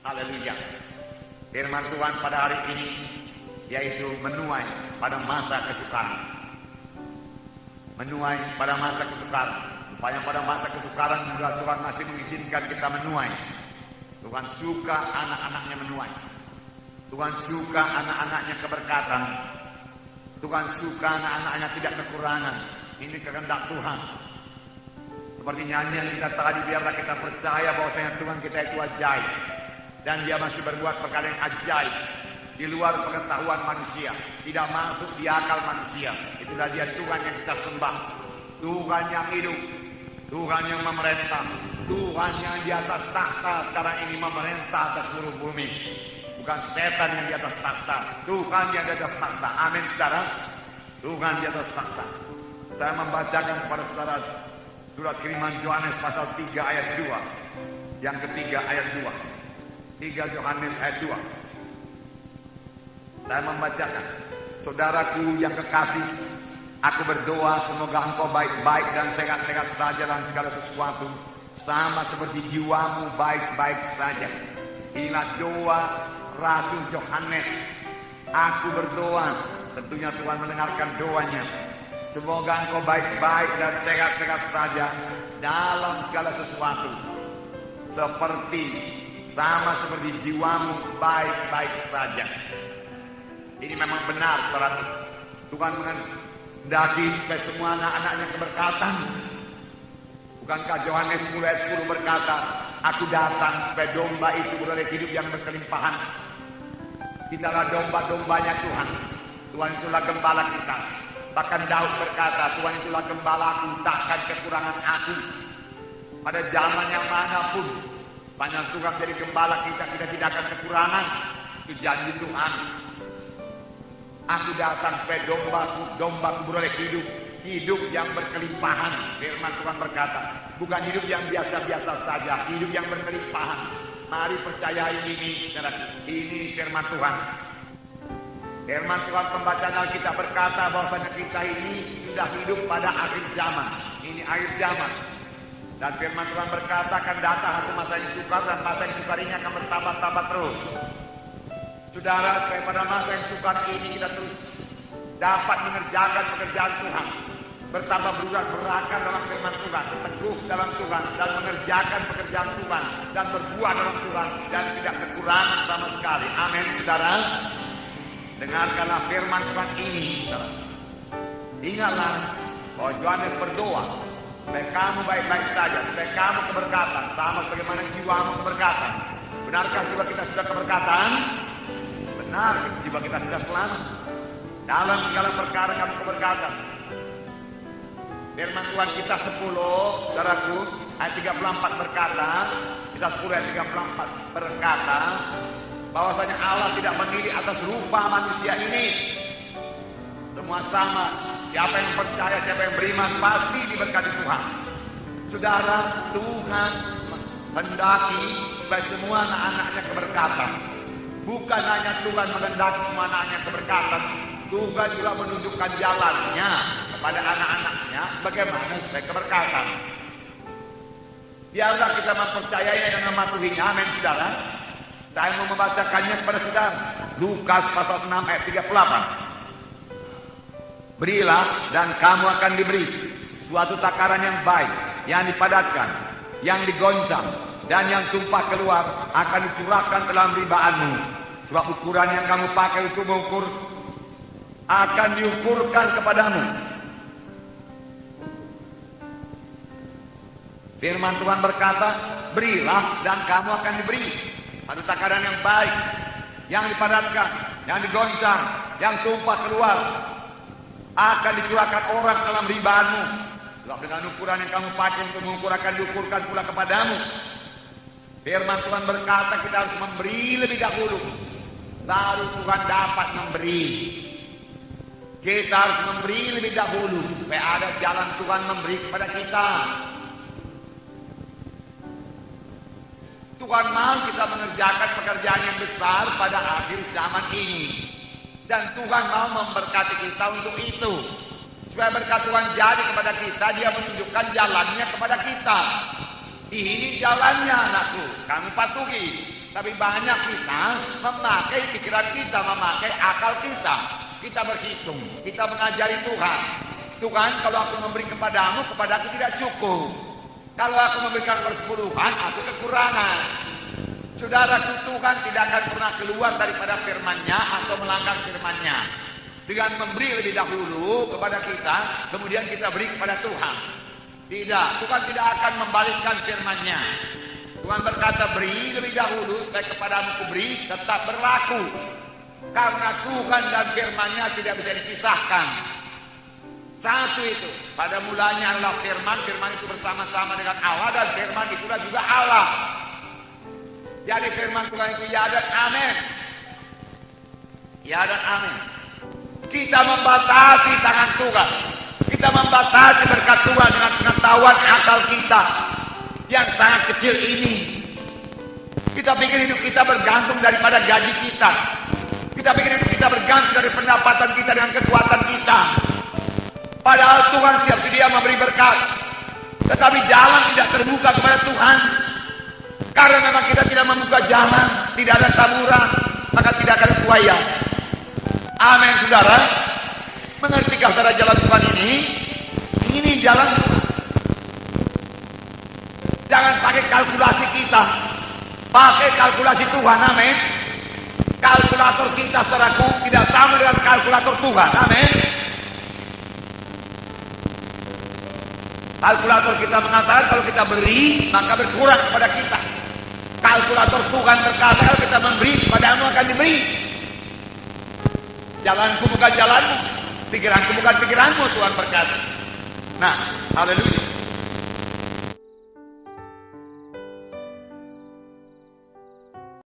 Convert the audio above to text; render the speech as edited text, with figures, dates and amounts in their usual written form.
Haleluya. Firman Tuhan pada hari ini yaitu menuai pada masa kesukaran. Menuai pada masa kesukaran. Rupanya pada masa kesukaran juga Tuhan masih mengizinkan kita menuai. Tuhan suka anak-anaknya menuai. Tuhan suka anak-anaknya keberkatan. Tuhan suka anak-anaknya tidak kekurangan. Ini kehendak Tuhan. Seperti nyanyian kita tadi, biarlah kita percaya bahwasanya Tuhan kita itu ajaib. Dan dia masih berbuat perkara yang ajaib di luar pengetahuan manusia, tidak masuk di akal manusia. Itulah dia Tuhan yang kita sembah. Tuhan yang hidup, Tuhan yang memerintah, Tuhan yang di atas takhta sekarang ini memerintah atas seluruh bumi. Bukan setan yang di atas takhta, Tuhan yang di atas takhta. Amin saudara. Tuhan di atas takhta. Saya membacakan kepada saudara surat kiriman Yohanes pasal 3 ayat 2. Yang ketiga ayat 2. 3 Yohanes ayat 2. Saya membacakan. Saudaraku yang kekasih, aku berdoa semoga engkau baik-baik dan sehat-sehat saja dalam segala sesuatu, sama seperti jiwamu baik-baik saja. Inilah doa Rasul Yohanes. Aku berdoa, tentunya Tuhan mendengarkan doanya. Semoga engkau baik-baik dan sehat-sehat saja dalam segala sesuatu, sama seperti jiwamu baik-baik saja. Ini memang benar, saudara. Tuhan menghendaki supaya semua anak-anaknya keberkatan. Bukankah Yohanes mulai 10 berkata, aku datang supaya domba itu beroleh hidup yang berkelimpahan. Kitalah domba-dombanya Tuhan. Tuhan itulah gembala kita. Bahkan Daud berkata, Tuhan itulah gembalaku, takkan kekurangan aku. Pada zaman yang manapun, banyak Tuhan jadi gembala kita tidak akan kekurangan. Itu janji Tuhan. Aku datang supaya dombaku beroleh hidup yang berkelimpahan. Firman Tuhan berkata, bukan hidup yang biasa-biasa saja, hidup yang berkelimpahan. Mari percayai ini, ini firman Tuhan. Firman Tuhan pembacaan Alkitab berkata bahwasanya kita ini sudah hidup pada akhir zaman. Ini akhir zaman. Dan firman Tuhan berkata akan datang satu masa yang sukar, dan masa yang sukar ini akan bertambah-tambah terus. Saudara, supaya pada masa yang sukar ini kita terus dapat mengerjakan pekerjaan Tuhan, bertambah berakar dalam firman Tuhan, teguh dalam Tuhan, dan mengerjakan pekerjaan Tuhan, dan berbuah dalam Tuhan, dan tidak kekurangan sama sekali. Amin, saudara. Dengarkanlah firman Tuhan ini, saudara. Ingatlah bahwa Yohanes berdoa supaya kamu baik-baik saja, supaya kamu keberkatan, sama sebagaimana jiwamu keberkatan. Benarkah jiwa kita sudah keberkatan? Benar, jiwa kita sudah selamat. Dalam segala perkara kamu keberkatan. Firman Tuhan Kisah 10, saudaraku, ayat 34 berkata, Kisah 10 ayat 34 berkata, bahwasanya Allah tidak memilih atas rupa manusia ini. Semua sama. Siapa yang percaya, siapa yang beriman pasti diberkati Tuhan. Saudara, Tuhan menghendaki supaya semua anak-anaknya keberkatan. Bukan hanya Tuhan menghendaki semua anaknya keberkatan, Tuhan juga menunjukkan jalannya kepada anak-anaknya bagaimana supaya keberkatan. Biarlah kita mempercayainya dan mematuhinya. Amin, saudara. Saya mau membacakannya kepada saudara. Lukas pasal 6 ayat 38. Berilah dan kamu akan diberi suatu takaran yang baik, yang dipadatkan, yang digoncang, dan yang tumpah keluar akan dicurahkan ke dalam ribaanmu. Sebab ukuran yang kamu pakai untuk mengukur akan diukurkan kepadamu. Firman Tuhan berkata, berilah dan kamu akan diberi satu takaran yang baik, yang dipadatkan, yang digoncang, yang tumpah keluar, akan dicurahkan orang dalam ribaanmu. Sebab dengan ukuran yang kamu pakai untuk mengukur akan diukurkan pula kepadamu. Firman Tuhan berkata kita harus memberi lebih dahulu, baru Tuhan dapat memberi. Kita harus memberi lebih dahulu supaya ada jalan Tuhan memberi kepada kita. Tuhan mau kita mengerjakan pekerjaan yang besar pada akhir zaman ini. Dan Tuhan mau memberkati kita untuk itu. Supaya berkat Tuhan jadi kepada kita, Dia menunjukkan jalannya kepada kita. Ini jalannya anakku, kamu patuhi. Tapi banyak kita memakai pikiran kita, memakai akal kita. Kita berhitung, kita mengajari Tuhan. Tuhan, kalau aku memberi kepadamu, kepadaku tidak cukup. Kalau aku memberikan persepuluhan, aku kekurangan. Saudaraku, Tuhan tidak akan pernah keluar daripada firman-Nya atau melanggar firman-Nya. Dengan memberi lebih dahulu kepada kita, kemudian kita beri kepada Tuhan. Tidak, Tuhan tidak akan membalikkan firman-Nya. Tuhan berkata, beri lebih dahulu supaya kepadamu kuberi, tetap berlaku. Karena Tuhan dan firman-Nya tidak bisa dipisahkan. Satu itu, pada mulanya adalah firman, firman itu bersama-sama dengan Allah, dan firman itulah juga Allah. Jadi firman Tuhan itu ya dan amin. Ya dan amin. Kita membatasi tangan Tuhan. Kita membatasi berkat Tuhan dengan pengetahuan akal kita yang sangat kecil ini. Kita pikir hidup kita bergantung daripada gaji kita. Kita pikir hidup kita bergantung dari pendapatan kita dengan kekuatan kita. Padahal Tuhan siap sedia memberi berkat. Tetapi jalan tidak terbuka kepada Tuhan. Karena memang kita tidak membuka jalan, tidak ada taburan, maka tidak akan tuayan. Amin, saudara. Mengertikah saudara jalan Tuhan ini? Ini jalan Tuhan. Jangan pakai kalkulasi kita, pakai kalkulasi Tuhan. Amin. Kalkulator kita, saudaraku, tidak sama dengan kalkulator Tuhan. Amin. Kalkulator kita mengatakan kalau kita beri, maka berkurang kepada kita. Kalkulator Tuhan berkata kalau kita memberi, padamu akan diberi. Jalanku bukan jalanmu, pikiranku bukan pikiranmu, Tuhan berkata. Nah, haleluya.